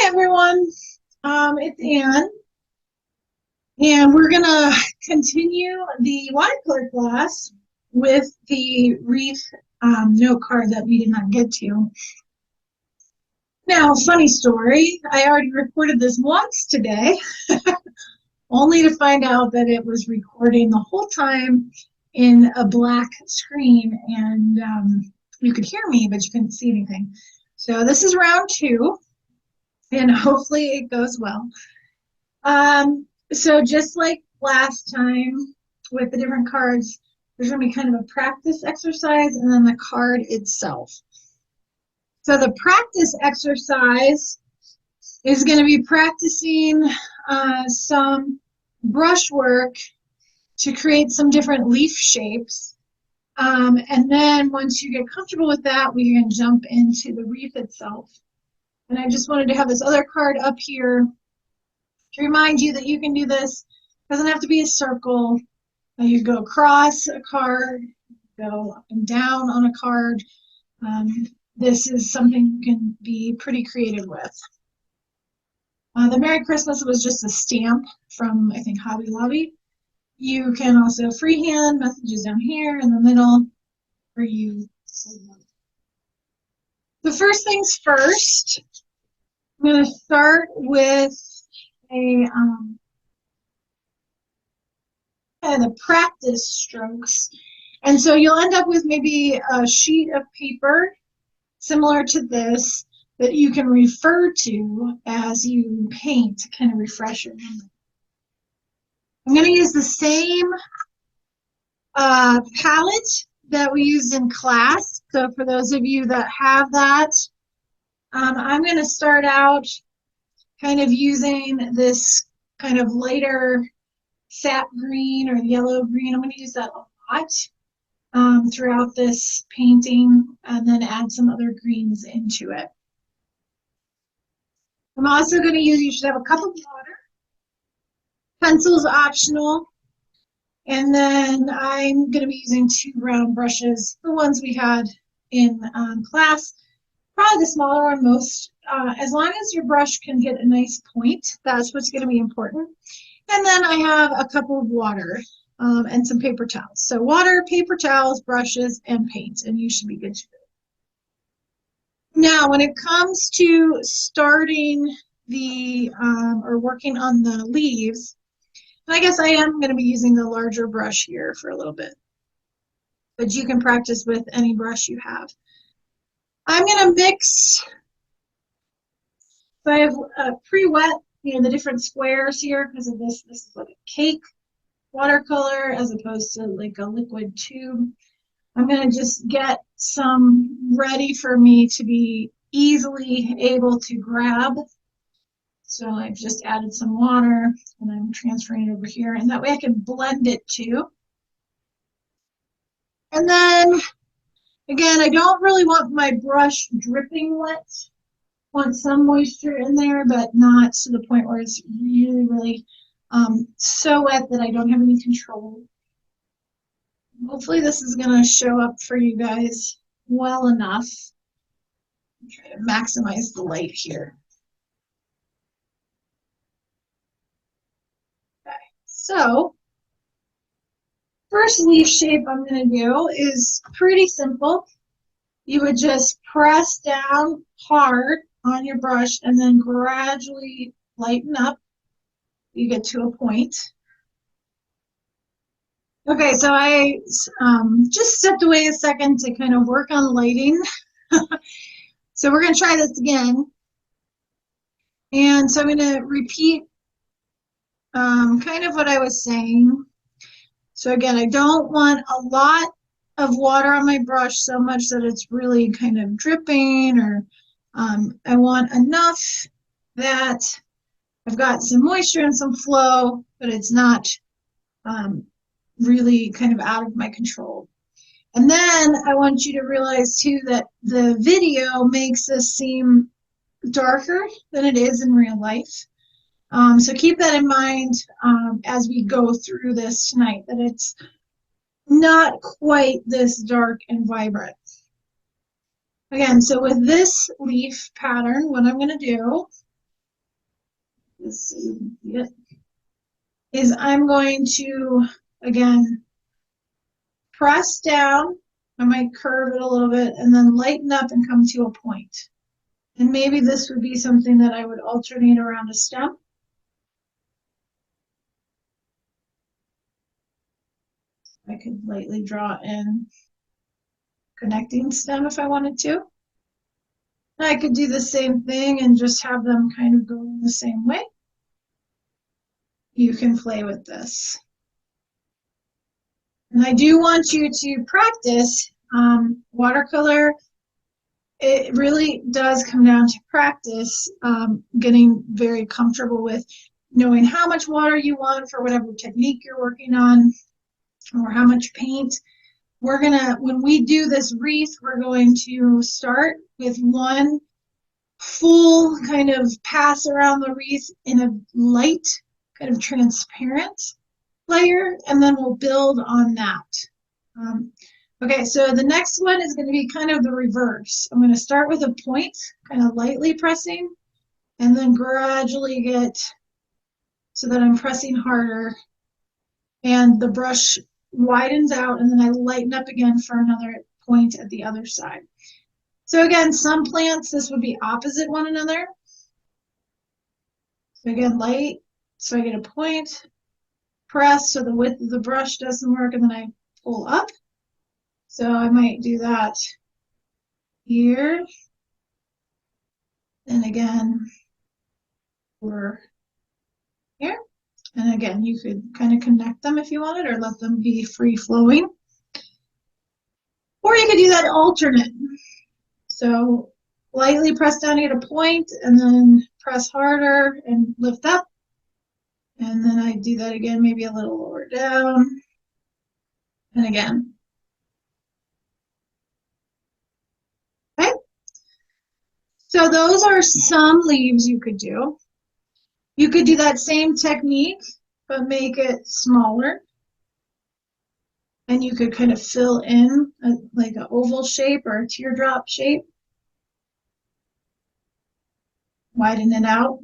Hi everyone, it's Anne, and we're gonna continue the watercolor class with the wreath note card that we did not get to. Now, funny story, I already recorded this once today, only to find out that it was recording the whole time in a black screen, and you could hear me, but you couldn't see anything. So this is round two, and hopefully it goes well. So just like last time with the different cards, there's going to be kind of a practice exercise and then the card itself. So the practice exercise is going to be practicing some brushwork to create some different leaf shapes. And then once you get comfortable with that, we can jump into the wreath itself. And I just wanted to have this other card up here to remind you that you can do this. It doesn't have to be a circle. You go across a card, go up and down on a card. This is something you can be pretty creative with. The Merry Christmas was just a stamp from, I think, Hobby Lobby. You can also freehand messages down here in the middle for you. The first things first, I'm going to start with the practice strokes. And so you'll end up with maybe a sheet of paper similar to this that you can refer to as you paint to kind of refresh your memory. I'm going to use the same palette that we used in class. So for those of you that have that, I'm going to start out kind of using this kind of lighter sap green or yellow green. I'm going to use that a lot throughout this painting and then add some other greens into it. I'm also going to use, you should have a cup of water. Pencil's optional. And then I'm going to be using 2 round brushes, the ones we had in class. Probably the smaller one most. As long as your brush can hit a nice point, that's what's going to be important. And then I have a cup of water and some paper towels. So water, paper towels, brushes, and paint, and you should be good to go. Now, when it comes to starting the, or working on the leaves, I guess I am going to be using the larger brush here for a little bit. But you can practice with any brush you have. I'm going to mix, so I have pre-wet, the different squares here because of this. This is like a cake watercolor as opposed to like a liquid tube. I'm going to just get some ready for me to be easily able to grab. So I've just added some water and I'm transferring it over here, and that way I can blend it too. And then again, I don't really want my brush dripping wet. I want some moisture in there, but not to the point where it's really, really so wet that I don't have any control. Hopefully this is going to show up for you guys well enough. I'm trying to maximize the light here. Okay, so first leaf shape I'm going to do is pretty simple. You would just press down hard on your brush and then gradually lighten up. You get to a point. Okay, so I just stepped away a second to kind of work on lighting. So we're going to try this again. And so I'm going to repeat kind of what I was saying. So again, I don't want a lot of water on my brush so much that it's really kind of dripping, or I want enough that I've got some moisture and some flow, but it's not really kind of out of my control. And then I want you to realize too that the video makes this seem darker than it is in real life. So keep that in mind as we go through this tonight, that it's not quite this dark and vibrant. Again, so with this leaf pattern, what I'm going to do this is I'm going to, again, press down. I might curve it a little bit and then lighten up and come to a point. And maybe this would be something that I would alternate around a stem. I could lightly draw in connecting stem if I wanted to. I could do the same thing and just have them kind of go in the same way. You can play with this. And I do want you to practice watercolor. It really does come down to practice, getting very comfortable with knowing how much water you want for whatever technique you're working on, or how much paint. We're gonna, when we do this wreath, we're going to start with one full kind of pass around the wreath in a light, kind of transparent layer, and then we'll build on that. Okay, so the next one is going to be kind of the reverse. I'm going to start with a point, kind of lightly pressing, and then gradually get so that I'm pressing harder, and the brush widens out, and then I lighten up again for another point at the other side. So again, some plants, this would be opposite one another. So again, light, so I get a point, press, so the width of the brush doesn't work, and then I pull up. So I might do that here. And again, over here. And again, you could kind of connect them if you wanted, or let them be free flowing. Or you could do that alternate. So lightly press down to get a point, and then press harder and lift up. And then I do that again, maybe a little lower down. And again. Okay. So those are some leaves you could do. You could do that same technique, but make it smaller. And you could kind of fill in like an oval shape or a teardrop shape. Widen it out.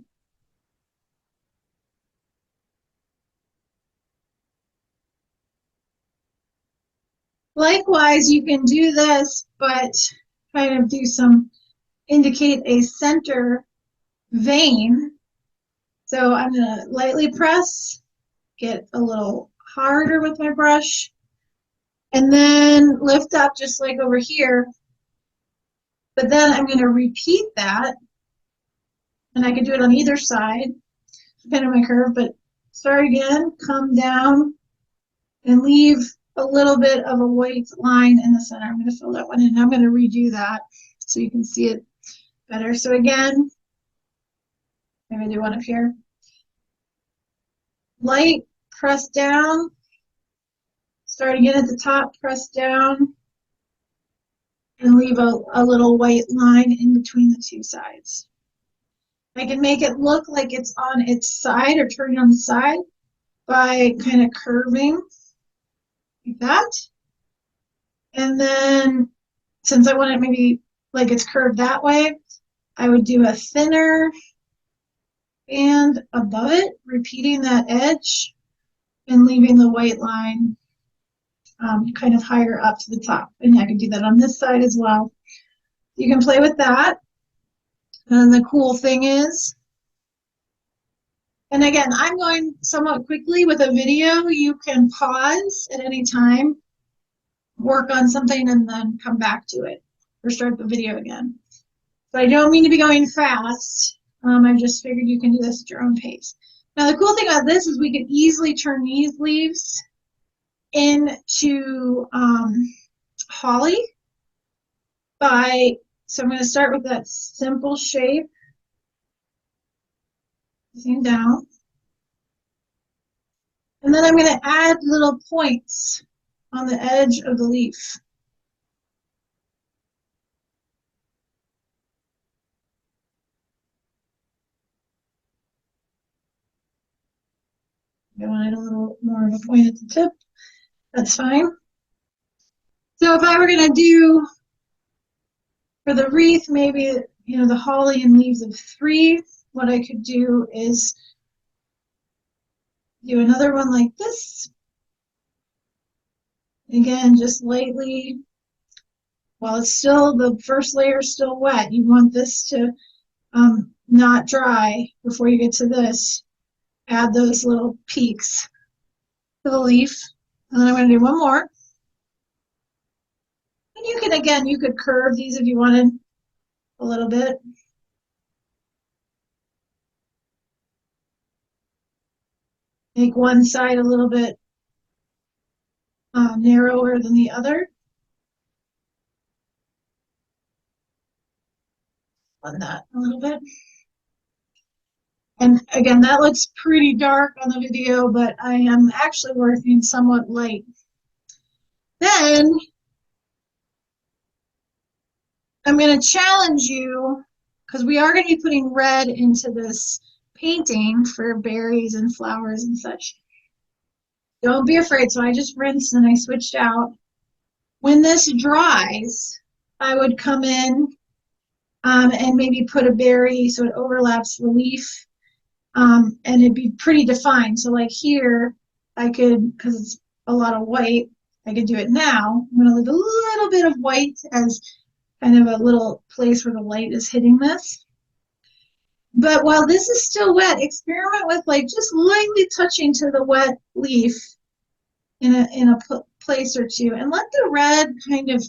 Likewise, you can do this, but kind of do indicate a center vein. So I'm going to lightly press, get a little harder with my brush, and then lift up just like over here. But then I'm going to repeat that, and I can do it on either side, depending on my curve, but start again, come down, and leave a little bit of a white line in the center. I'm going to fill that one in. I'm going to redo that so you can see it better. So again, maybe do one up here. Light, press down. Start again at the top, press down, and leave a little white line in between the two sides. I can make it look like it's on its side or turning on the side by kind of curving like that. And then since I want it maybe like it's curved that way, I would do a thinner band above it, repeating that edge and leaving the white line kind of higher up to the top. And I can do that on this side as well. You can play with that. And the cool thing is, and again, I'm going somewhat quickly with a video. You can pause at any time, work on something, and then come back to it or start the video again. So I don't mean to be going fast. I just figured you can do this at your own pace. Now, the cool thing about this is we can easily turn these leaves into holly so I'm going to start with that simple shape, pressing down, and then I'm going to add little points on the edge of the leaf. I wanted a little more of a point at the tip. That's fine. So if I were going to do for the wreath, maybe, the holly and leaves of 3, what I could do is do another one like this. Again, just lightly, while it's still, the first layer is still wet. You want this to not dry before you get to this. Add those little peaks to the leaf. And then I'm going to do one more. And you can, again, you could curve these if you wanted a little bit. Make one side a little bit narrower than the other. On that a little bit. And again, that looks pretty dark on the video, but I am actually working somewhat light. Then I'm going to challenge you, because we are going to be putting red into this painting for berries and flowers and such. Don't be afraid. So I just rinsed and I switched out. When this dries, I would come in and maybe put a berry so it overlaps the leaf, and it'd be pretty defined. So like here, I could, because it's a lot of white, I could do it now. I'm going to leave a little bit of white as kind of a little place where the light is hitting this. But while this is still wet, experiment with like just lightly touching to the wet leaf in a place or two, and let the red kind of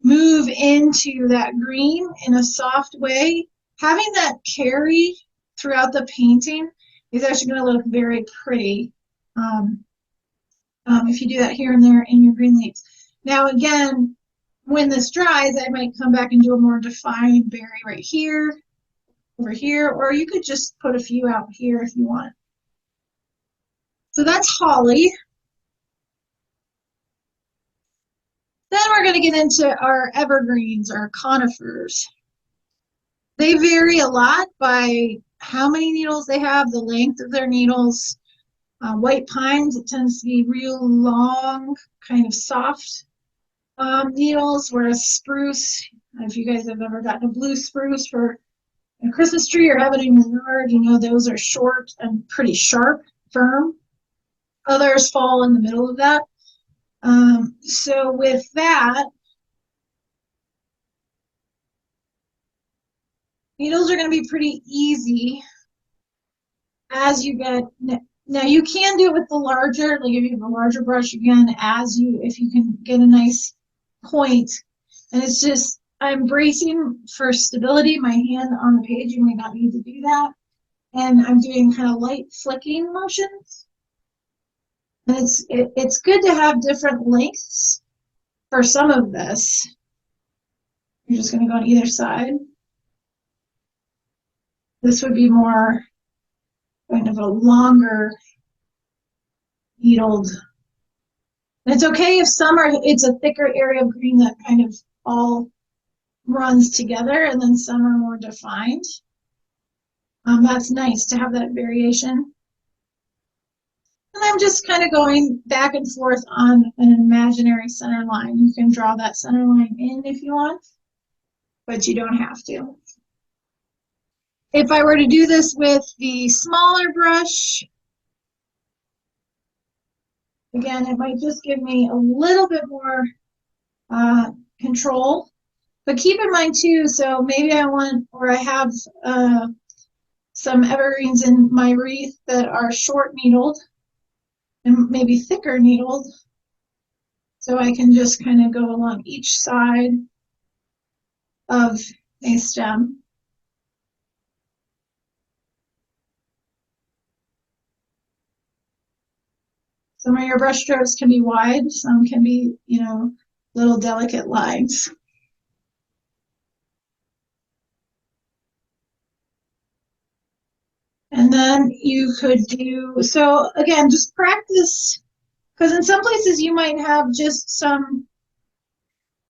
move into that green in a soft way. Having that carry throughout the painting is actually going to look very pretty if you do that here and there in your green leaves. Now again, when this dries, I might come back and do a more defined berry right here, over here, or you could just put a few out here if you want. So that's holly. Then we're going to get into our evergreens, our conifers. They vary a lot by how many needles they have, the length of their needles. White pines, it tends to be real long, kind of soft needles, whereas spruce, if you guys have ever gotten a blue spruce for a Christmas tree or have it in your yard, you know those are short and pretty sharp, firm. Others fall in the middle of that. So with that, needles are going to be pretty easy as you get. Now you can do it with the larger, like if you have a larger brush again, if you can get a nice point. And it's just, I'm bracing for stability, my hand on the page, you might not need to do that. And I'm doing kind of light flicking motions. And it's good to have different lengths for some of this. You're just going to go on either side. This would be more kind of a longer needled. And it's okay if it's a thicker area of green that kind of all runs together, and then some are more defined. That's nice to have that variation. And I'm just kind of going back and forth on an imaginary center line. You can draw that center line in if you want, but you don't have to. If I were to do this with the smaller brush, again, it might just give me a little bit more control. But keep in mind too, so maybe I have some evergreens in my wreath that are short needled and maybe thicker needled. So I can just kind of go along each side of a stem. Some of your brush strokes can be wide, some can be, little delicate lines. And then you could do, so again, just practice, because in some places you might have just some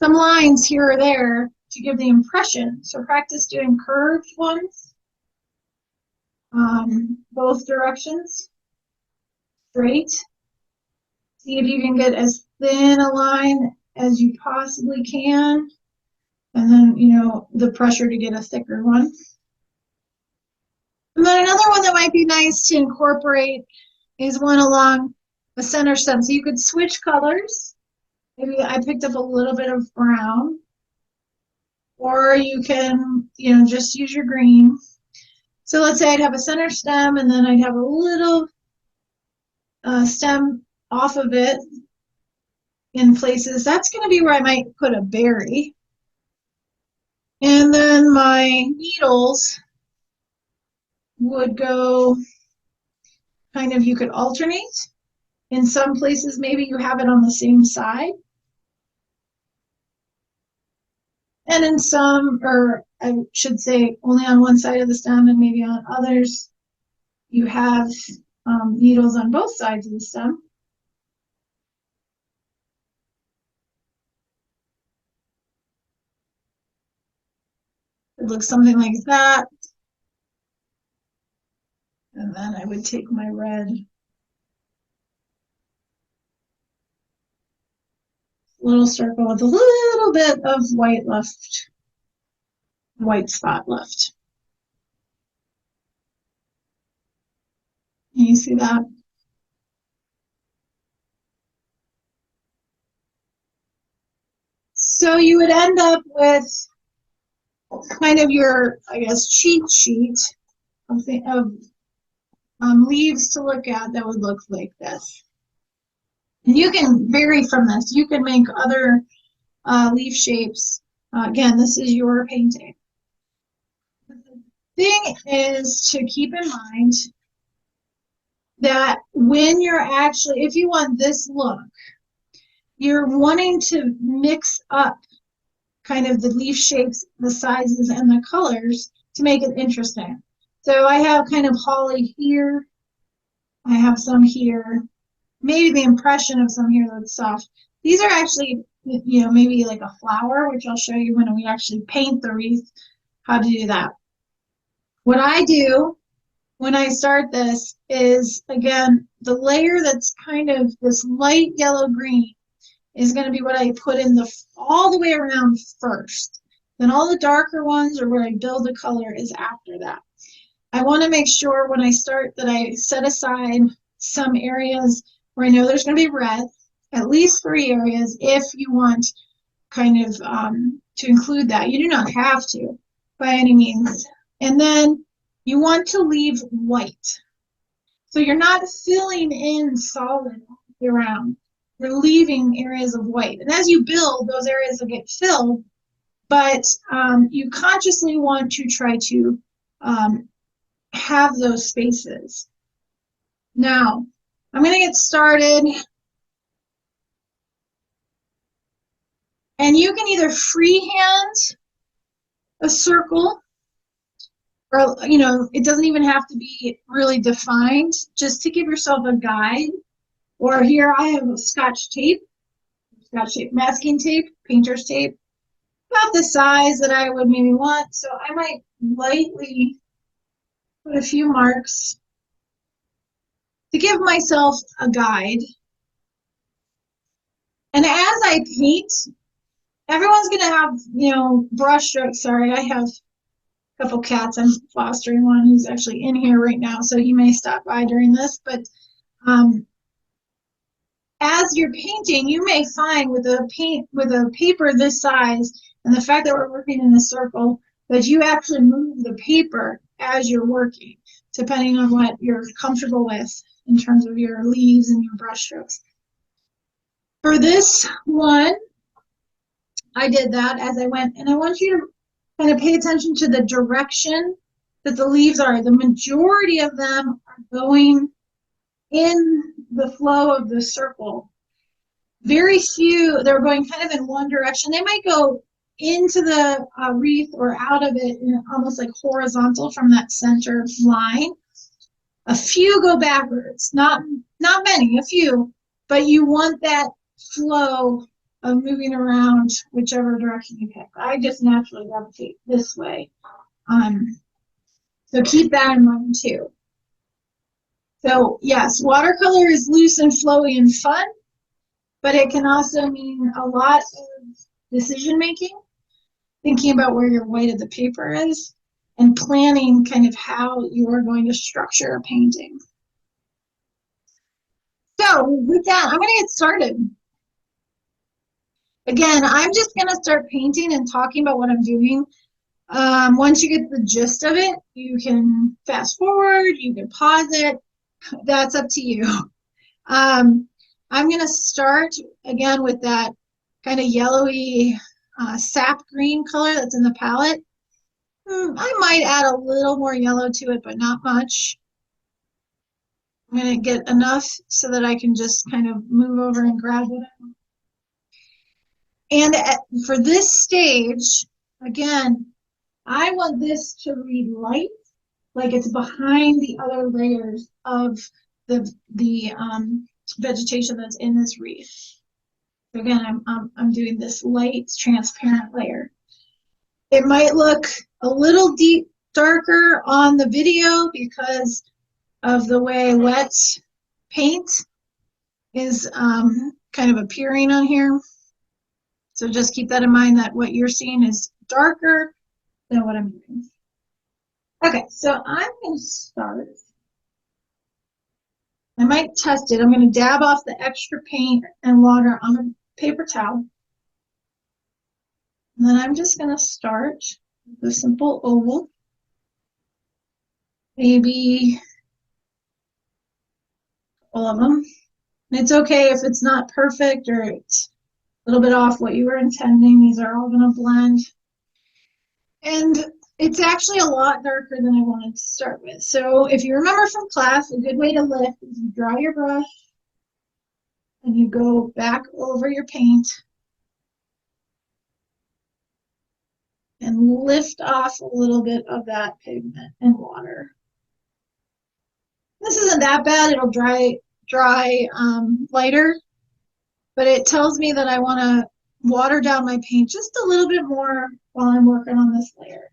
lines here or there to give the impression. So practice doing curved ones, both directions, straight. See if you can get as thin a line as you possibly can. And then, the pressure to get a thicker one. And then another one that might be nice to incorporate is one along the center stem. So you could switch colors. Maybe I picked up a little bit of brown, or you can, just use your green. So let's say I'd have a center stem and then I'd have a little stem off of it in places. That's going to be where I might put a berry. And then my needles would go kind of, you could alternate. In some places, maybe you have it on the same side. And in some, or I should say only on one side of the stem, and maybe on others, you have needles on both sides of the stem. It looks something like that. And then I would take my red little circle with a little bit of white left, white spot left. Can you see that? So you would end up with kind of your, I guess, cheat sheet of leaves to look at that would look like this. And you can vary from this. You can make other leaf shapes. Again, this is your painting. The thing is to keep in mind that when you're actually, if you want this look, you're wanting to mix up kind of the leaf shapes, the sizes, and the colors to make it interesting. So I have kind of holly here. I have some here. Maybe the impression of some here that's soft. These are actually, maybe like a flower, which I'll show you when we actually paint the wreath, how to do that. What I do when I start this is, again, the layer that's kind of this light yellow-green is going to be what I put in all the way around first. Then all the darker ones, or where I build the color, is after that. I want to make sure when I start that I set aside some areas where I know there's going to be red, at least 3 areas, if you want kind of to include that. You do not have to by any means. And then you want to leave white. So you're not filling in solid around. You're leaving areas of white. And as you build, those areas will get filled, but you consciously want to try to have those spaces. Now, I'm going to get started. And you can either freehand a circle, or, it doesn't even have to be really defined, just to give yourself a guide. Or here I have a scotch tape masking tape, painter's tape, about the size that I would maybe want. So I might lightly put a few marks to give myself a guide. And as I paint, everyone's going to have, brush strokes. Sorry, I have a couple cats. I'm fostering one who's actually in here right now, so he may stop by during this. But as you're painting, you may find with a paper this size, and the fact that we're working in a circle, that you actually move the paper as you're working, depending on what you're comfortable with in terms of your leaves and your brush strokes. For this one, I did that as I went, and I want you to kind of pay attention to the direction that the leaves are. The majority of them are going in the flow of the circle. Very few, they're going kind of in one direction. They might go into the wreath or out of it, almost like horizontal from that center line. A few go backwards, not many, a few, but you want that flow of moving around whichever direction you pick. I just naturally gravitate this way. So keep that in mind too. So yes, watercolor is loose and flowy and fun, but it can also mean a lot of decision making, thinking about where your weight of the paper is, and planning kind of how you are going to structure a painting. So with that, I'm going to get started. Again, I'm just going to start painting and talking about what I'm doing. Once you get the gist of it, you can fast forward, you can pause it. That's up to you. I'm going to start again with that kind of yellowy sap green color that's in the palette. I might add a little more yellow to it, but not much. I'm going to get enough so that I can just kind of move over and grab it. And for this stage, again, I want this to read light, like it's behind the other layers of the vegetation that's in this wreath. So again, I'm doing this light, transparent layer. It might look a little darker on the video because of the way wet paint is kind of appearing on here. So just keep that in mind that what you're seeing is darker than what I'm doing. Okay, so I'm going to start. I might test it. I'm going to dab off the extra paint and water on a paper towel. And then I'm just going to start with a simple oval. Maybe all of them. And it's okay if it's not perfect or it's a little bit off what you were intending. These are all going to blend. And it's actually a lot darker than I wanted to start with. So if you remember from class, a good way to lift is you draw your brush and you go back over your paint and lift off a little bit of that pigment and water. This isn't that bad. It'll dry lighter, but it tells me that I want to water down my paint just a little bit more while I'm working on this layer.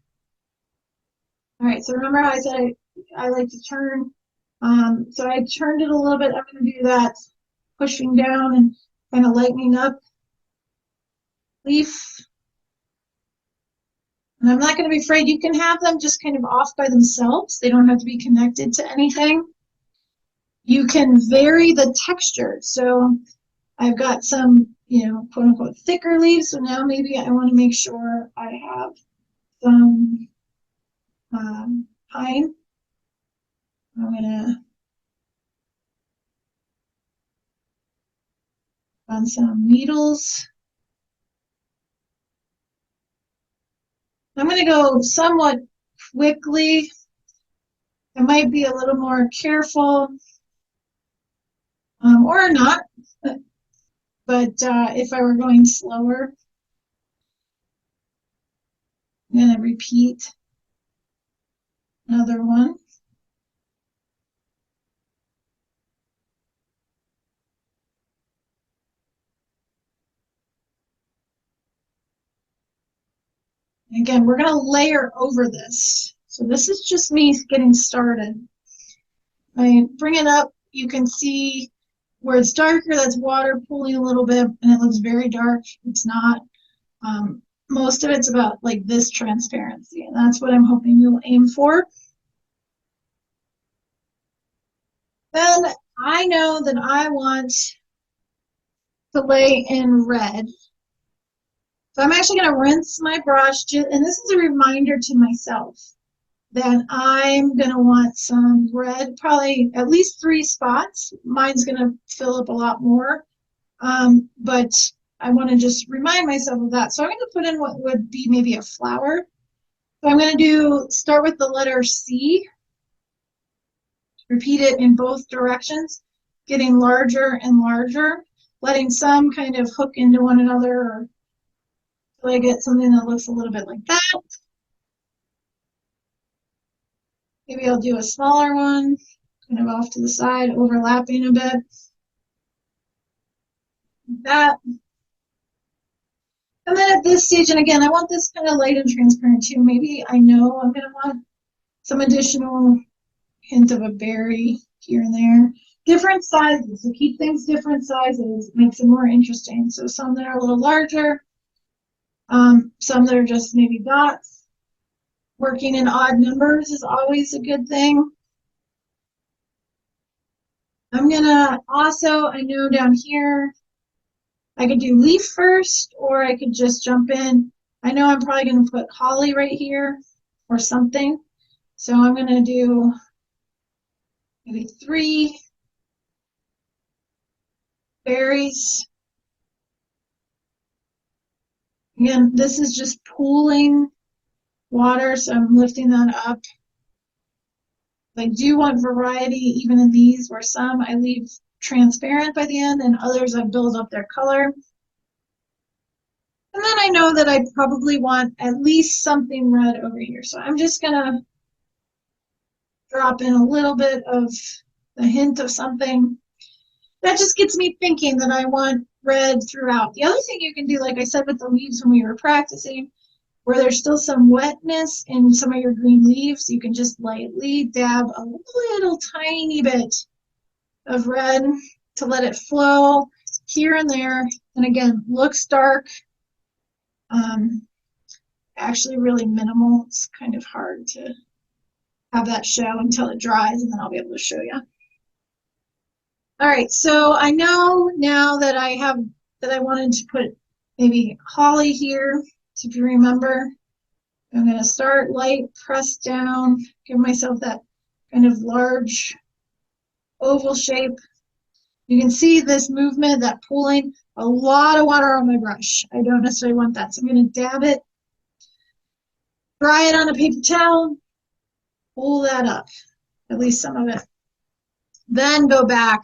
All right, so remember I said I like to turn, so I turned it a little bit. I'm going to do that, pushing down and kind of lightening up leaf. And I'm not going to be afraid. You can have them just kind of off by themselves. They don't have to be connected to anything. You can vary the texture. So I've got some, quote unquote, thicker leaves. So now maybe I want to make sure I have some pine. I'm gonna on some needles. I'm gonna go somewhat quickly. I might be a little more careful, or not. But if I were going slower, I'm gonna repeat another one. Again, we're going to layer over this. So this is just me getting started. I bring it up. You can see where it's darker, that's water pooling a little bit, and it looks very dark. It's not. Most of it's about like this transparency, and that's what I'm hoping you'll aim for. Then I know that I want to lay in red. So I'm actually going to rinse my brush, and this is a reminder to myself that I'm going to want some red, probably at least 3 spots. Mine's going to fill up a lot more, but I want to just remind myself of that. So I'm going to put in what would be maybe a flower. So I'm going to start with the letter C, repeat it in both directions, getting larger and larger, letting some kind of hook into one another, or so I get something that looks a little bit like that. Maybe I'll do a smaller one, kind of off to the side, overlapping a bit. Like that. And then at this stage, and again, I want this kind of light and transparent too. Maybe I know I'm going to want some additional hint of a berry here and there. Different sizes, so keep things different sizes, makes it more interesting. So some that are a little larger, some that are just maybe dots. Working in odd numbers is always a good thing. I'm gonna also, I know down here, I could do leaf first, or I could just jump in. I know I'm probably gonna put holly right here or something. So I'm gonna do maybe 3 berries. Again, this is just pooling water, so I'm lifting that up. I do want variety even in these, where some I leave transparent by the end and others I build up their color. And then I know that I probably want at least something red over here. So I'm just gonna drop in a little bit of the hint of something. That just gets me thinking that I want red throughout. The other thing you can do, like I said with the leaves when we were practicing, where there's still some wetness in some of your green leaves, you can just lightly dab a little tiny bit of red to let it flow here and there. And again, looks dark, actually really minimal. It's kind of hard to have that show until it dries, and then I'll be able to show you. All right, so I know now that I wanted to put maybe holly here. So if you remember, I'm going to start light, press down, give myself that kind of large oval shape. You can see this movement, that pooling, a lot of water on my brush. I don't necessarily want that, so I'm going to dab it, dry it on a paper towel, pull that up, at least some of it. Then go back,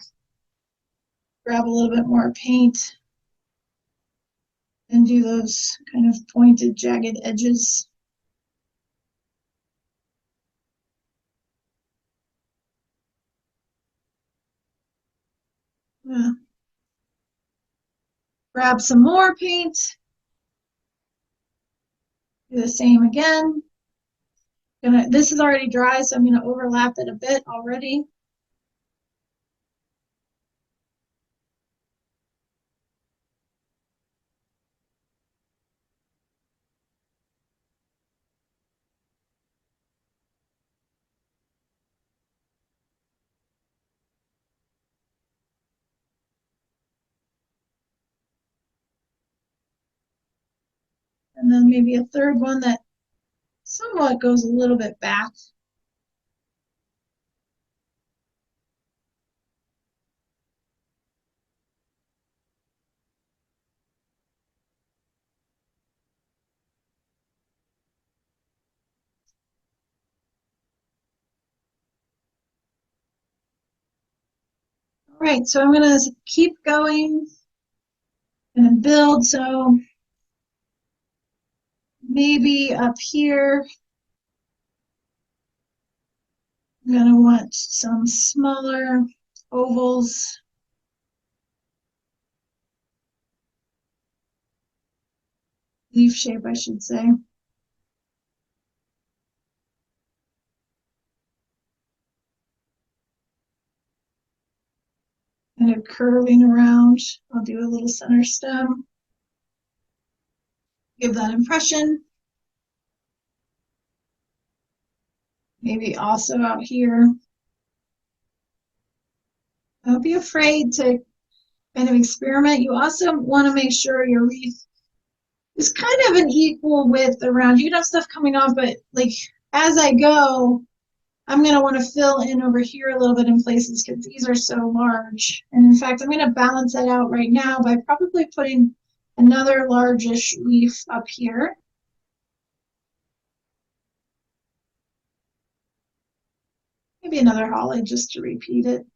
grab a little bit more paint, and do those kind of pointed, jagged edges. Grab some more paint, do the same again. This is already dry, so I'm going to overlap it a bit already. And then maybe a third one that somewhat goes a little bit back. All right, so I'm going to keep going and build. So maybe up here, I'm going to want some smaller ovals. Leaf shape, I should say. Kind of curving around. I'll do a little center stem. Give that impression. Maybe also out here. Don't be afraid to kind of experiment. You also want to make sure your wreath is kind of an equal width around. You can have stuff coming off, but like as I go, I'm going to want to fill in over here a little bit in places because these are so large. And in fact, I'm going to balance that out right now by probably putting another largish leaf up here. Maybe another holly just to repeat it.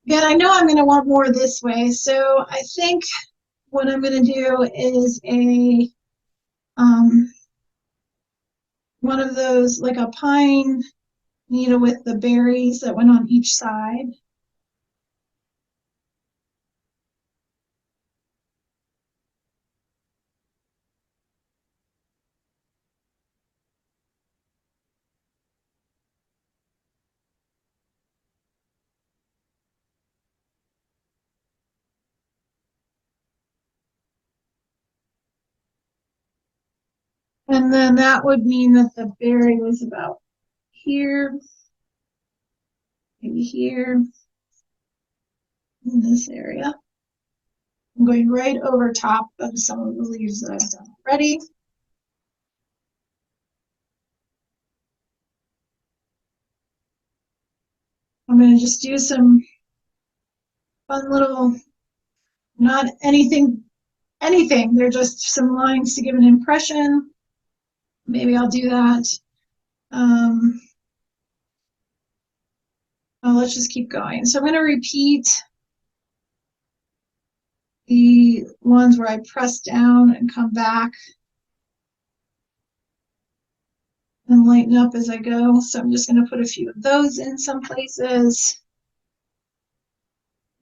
Again, I know I'm going to want more this way, so I think what I'm going to do is one of those, like a pine needle with the berries that went on each side. And then that would mean that the berry was about here, maybe here, in this area. I'm going right over top of some of the leaves that I've done already. I'm going to just do some fun little, not anything, they're just some lines to give an impression. Maybe I'll do that. Well, let's just keep going. So I'm going to repeat the ones where I press down and come back and lighten up as I go. So I'm just going to put a few of those in some places.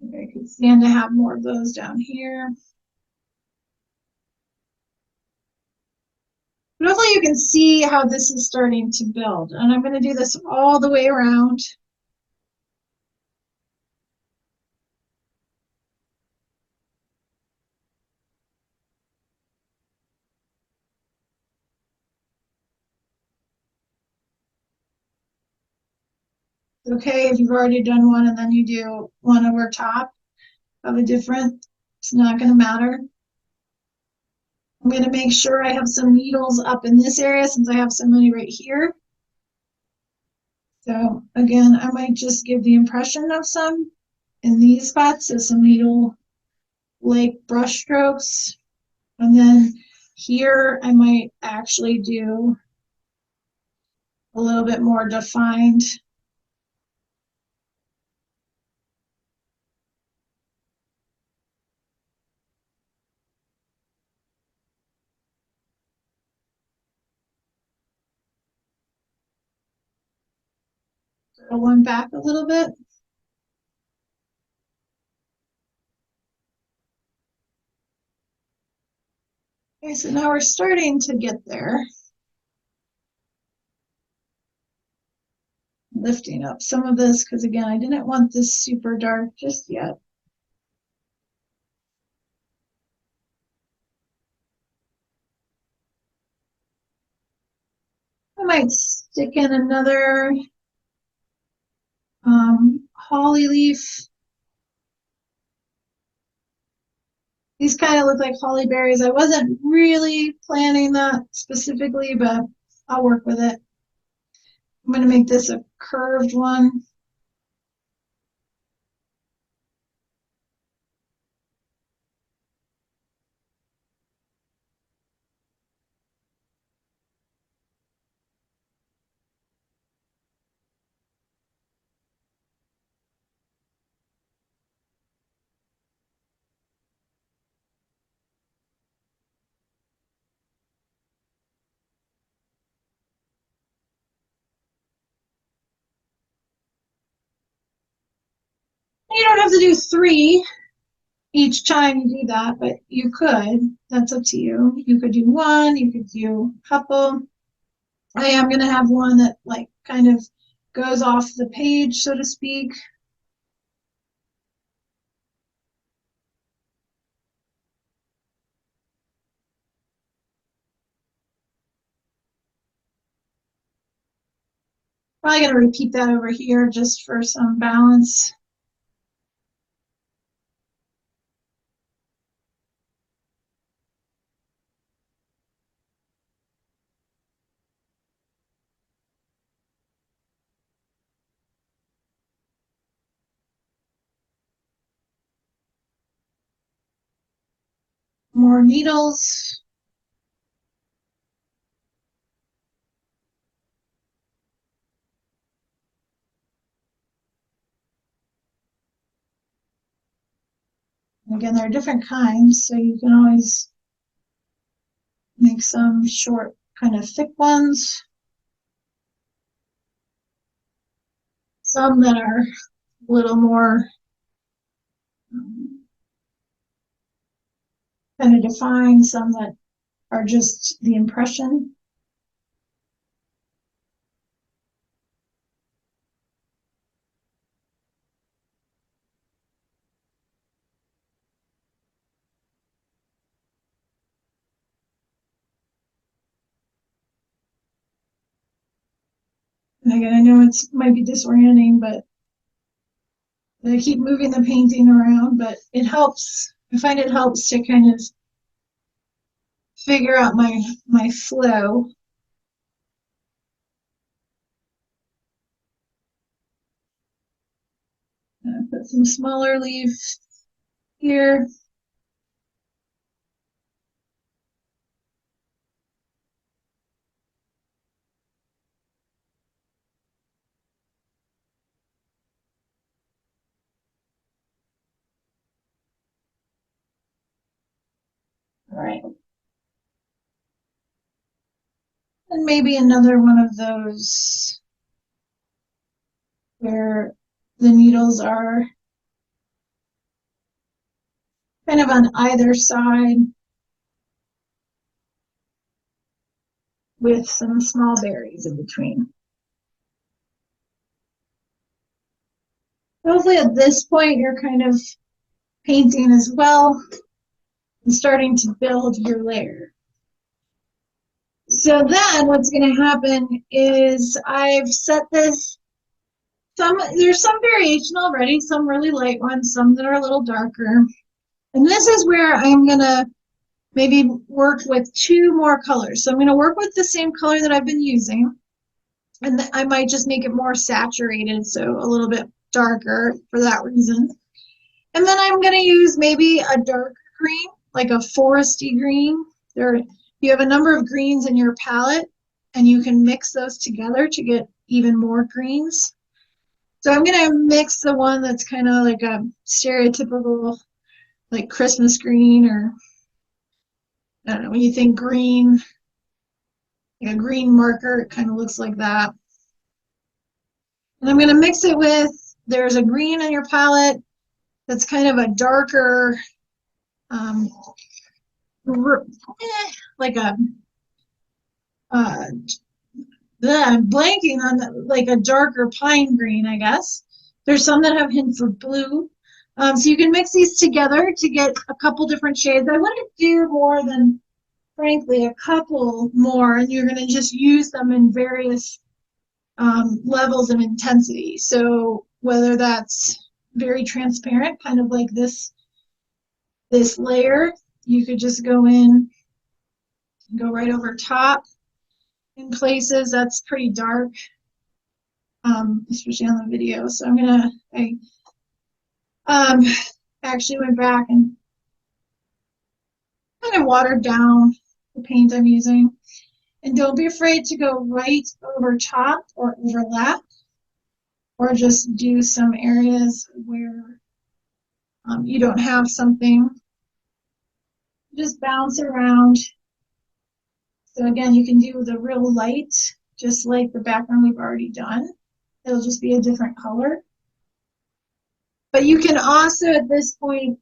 I could stand to have more of those down here. But hopefully you can see how this is starting to build. And I'm going to do this all the way around. It's okay if you've already done one and then you do one over top of a different, it's not going to matter. I'm going to make sure I have some needles up in this area since I have so many right here. So again, I might just give the impression of some in these spots, so some needle like brush strokes. And then here I might actually do a little bit more defined. Curl one back a little bit. Okay, so now we're starting to get there. Lifting up some of this because again, I didn't want this super dark just yet. I might stick in another holly leaf. These kind of look like holly berries. I wasn't really planning that specifically, but I'll work with it. I'm going to make this a curved one. You don't have to do 3 each time you do that, but you could. That's up to you. You could do 1, you could do a couple. I am going to have one that like kind of goes off the page, so to speak. Probably going to repeat that over here just for some balance. More needles. Again, there are different kinds, so you can always make some short, kind of thick ones. Some that are a little more kind of defined, some that are just the impression. And again, I know it might be disorienting, but I keep moving the painting around, but it helps. I find it helps to kind of figure out my flow. Put some smaller leaves here. All right. And maybe another one of those where the needles are kind of on either side with some small berries in between. Hopefully at this point you're kind of painting as well and starting to build your layer. So then what's going to happen is I've set this, there's some variation already, some really light ones, some that are a little darker. And this is where I'm going to maybe work with two more colors. So I'm going to work with the same color that I've been using, and I might just make it more saturated, so a little bit darker for that reason. And then I'm going to use maybe a dark green, like a foresty green. You have a number of greens in your palette, and you can mix those together to get even more greens. So I'm going to mix the one that's kind of like a stereotypical, like Christmas green, or I don't know, when you think green, like a green marker, it kind of looks like that. And I'm going to mix it with, there's a green in your palette that's kind of a darker, like a, I'm blanking on the, like a darker pine green, I guess. There's some that have hints of blue. So you can mix these together to get a couple different shades. I wouldn't do more than, frankly, a couple more, and you're going to just use them in various levels of intensity. So whether that's very transparent, kind of like this layer, you could just go in, go right over top. In places that's pretty dark, especially on the video. So I actually went back and kind of watered down the paint I'm using. And don't be afraid to go right over top or overlap, or just do some areas where you don't have something. Just bounce around. So again, you can do the real light, just like the background we've already done. It'll just be a different color. But you can also, at this point,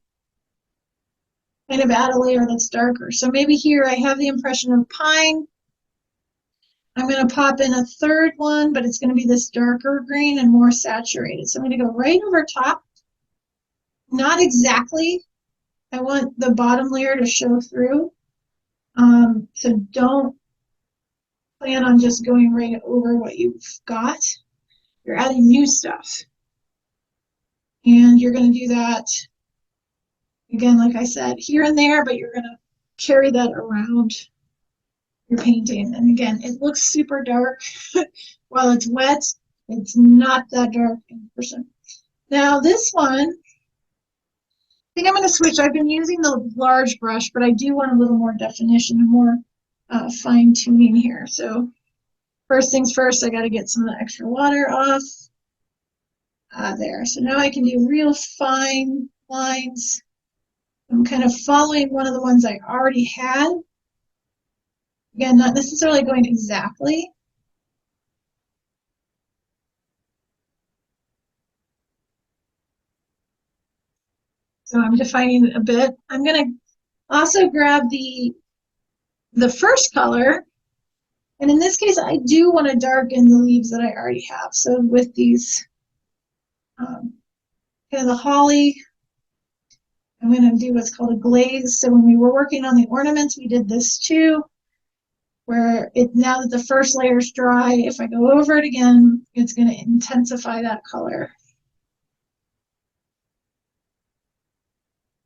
kind of add a layer that's darker. So maybe here I have the impression of pine. I'm going to pop in a third one, but it's going to be this darker green and more saturated. So I'm going to go right over top. Not exactly. I want the bottom layer to show through. So don't plan on just going right over what you've got. You're adding new stuff. And you're going to do that, again, like I said, here and there, but you're going to carry that around your painting. And again, it looks super dark while it's wet. It's not that dark in person. Now this one, I think I'm going to switch. I've been using the large brush, but I do want a little more definition and more fine tuning here. So first things first, I got to get some of the extra water off. There. So now I can do real fine lines. I'm kind of following one of the ones I already had. Again, not necessarily going exactly. So I'm defining it a bit. I'm going to also grab the first color. And in this case, I do want to darken the leaves that I already have. So with these, kind of the holly, I'm going to do what's called a glaze. So when we were working on the ornaments, we did this too. where now that the first layer is dry, if I go over it again, it's going to intensify that color.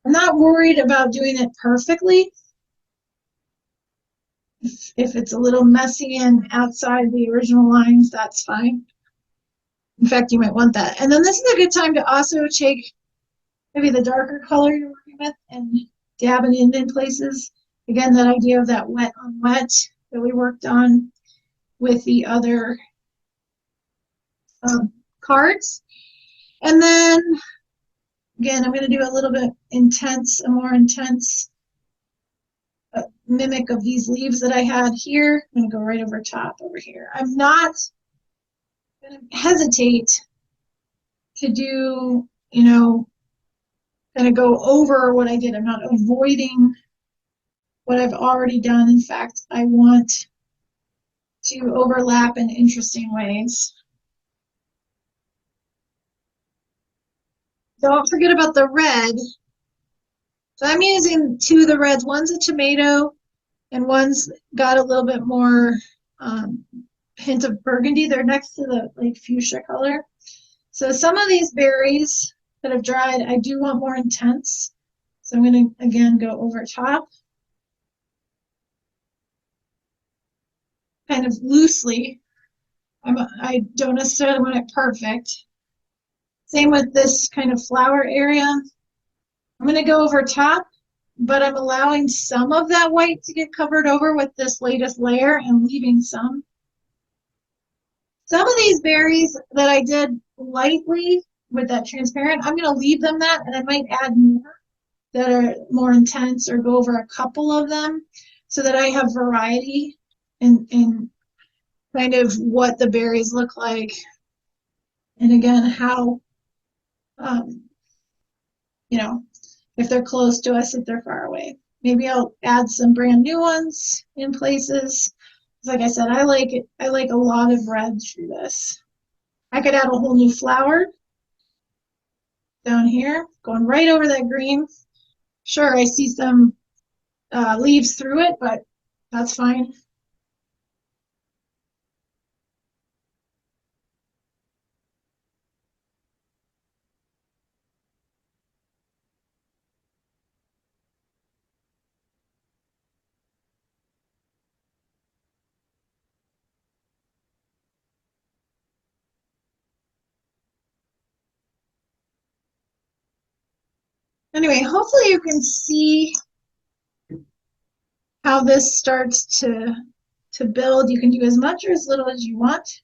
I'm not worried about doing it perfectly. If it's a little messy and outside the original lines, that's fine. In fact, you might want that. And then this is a good time to also take maybe the darker color you're working with and dab it in places. Again, that idea of that wet on wet that we worked on with the other cards. And then, again, I'm going to do a little bit intense, a more intense mimic of these leaves that I had here. I'm going to go right over top over here. I'm not going to hesitate to do, you know, kind of go over what I did. I'm not avoiding what I've already done. In fact, I want to overlap in interesting ways. Don't forget about the red. So I'm using two of the reds. One's a tomato and one's got a little bit more hint of burgundy. They're next to the like fuchsia color. So some of these berries that have dried, I do want more intense. So I'm going to, again, go over top. Kind of loosely. I don't necessarily want it perfect. Same with this kind of flower area. I'm going to go over top, but I'm allowing some of that white to get covered over with this latest layer and leaving some. Some of these berries that I did lightly with that transparent, I'm going to leave them that, and I might add more that are more intense or go over a couple of them so that I have variety in kind of what the berries look like. And again, how, you know, if they're close to us, if they're far away. Maybe I'll add some brand new ones in places. Like I said, I like it. I like a lot of red through this. I could add a whole new flower down here, going right over that green. Sure, I see some leaves through it, but that's fine. Anyway, hopefully you can see how this starts to build. You can do as much or as little as you want.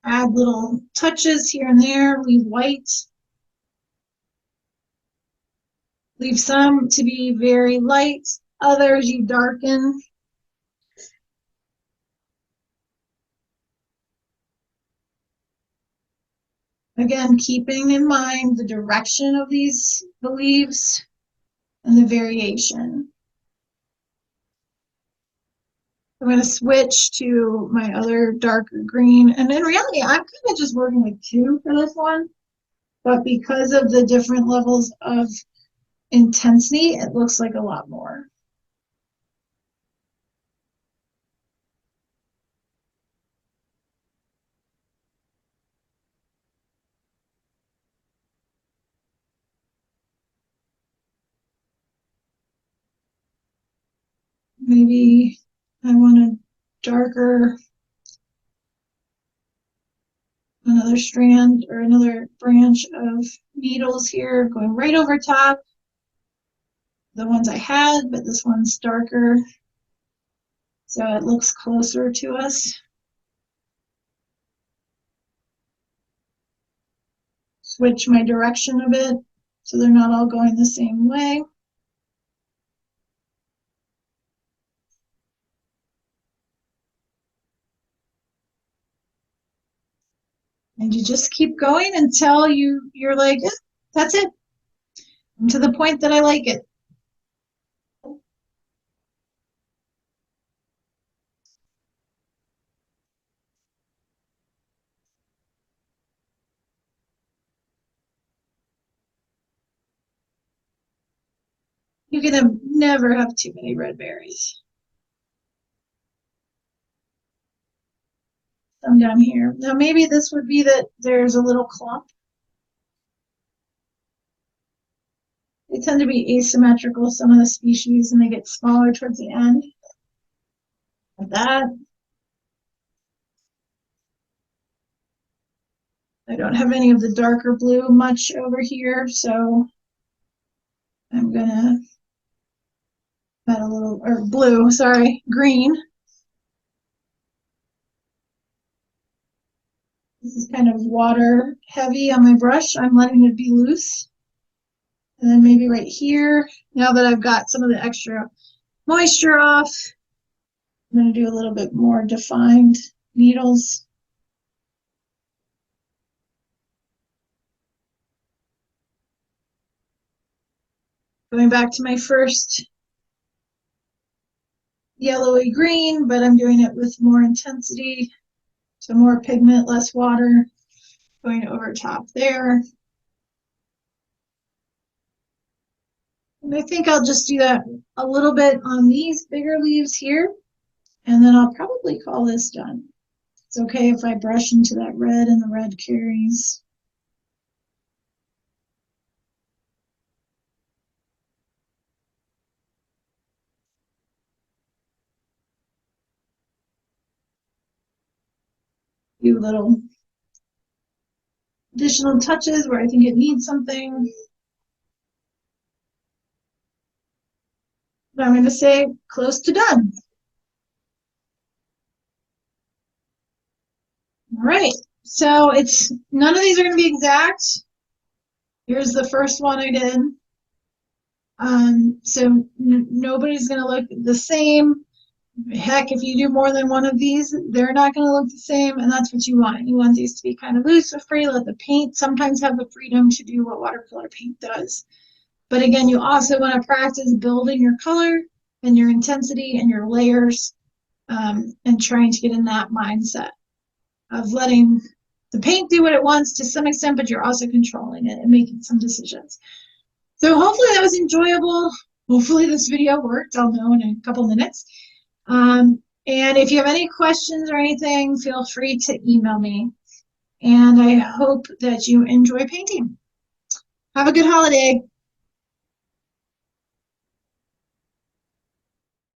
Add little touches here and there, leave white. Leave some to be very light, others you darken. Again, keeping in mind the direction of the leaves and the variation. I'm going to switch to my other darker green. And in reality, I'm kind of just working with two for this one. But because of the different levels of intensity, it looks like a lot more. Maybe I want a darker, another strand or another branch of needles here going right over top. The ones I had, but this one's darker, so it looks closer to us. Switch my direction a bit so they're not all going the same way. And you just keep going until you're like, eh, that's it. And to the point that I like it. You can never have too many red berries. Some down here. Now maybe this would be that there's a little clump. They tend to be asymmetrical, some of the species, and they get smaller towards the end. Like that. I don't have any of the darker blue much over here, so I'm gonna add a little, or blue, sorry, green. This is kind of water heavy on my brush. I'm letting it be loose. And then maybe right here, now that I've got some of the extra moisture off, I'm going to do a little bit more defined needles. Going back to my first yellowy green, but I'm doing it with more intensity. So more pigment, less water. Going over top there. And I think I'll just do that a little bit on these bigger leaves here. And then I'll probably call this done. It's okay if I brush into that red and the red carries. Do little additional touches where I think it needs something. But I'm going to say close to done. All right, so it's none of these are going to be exact. Here's the first one I did. So nobody's going to look the same. Heck, if you do more than one of these, they're not going to look the same, and that's what you want. You want these to be kind of loose or free. Let the paint sometimes have the freedom to do what watercolor paint does. But again, you also want to practice building your color and your intensity and your layers, and trying to get in that mindset of letting the paint do what it wants to some extent, but you're also controlling it and making some decisions. So hopefully that was enjoyable. Hopefully this video worked. I'll know in a couple minutes. And if you have any questions or anything, feel free to email me. And I hope that you enjoy painting. Have a good holiday.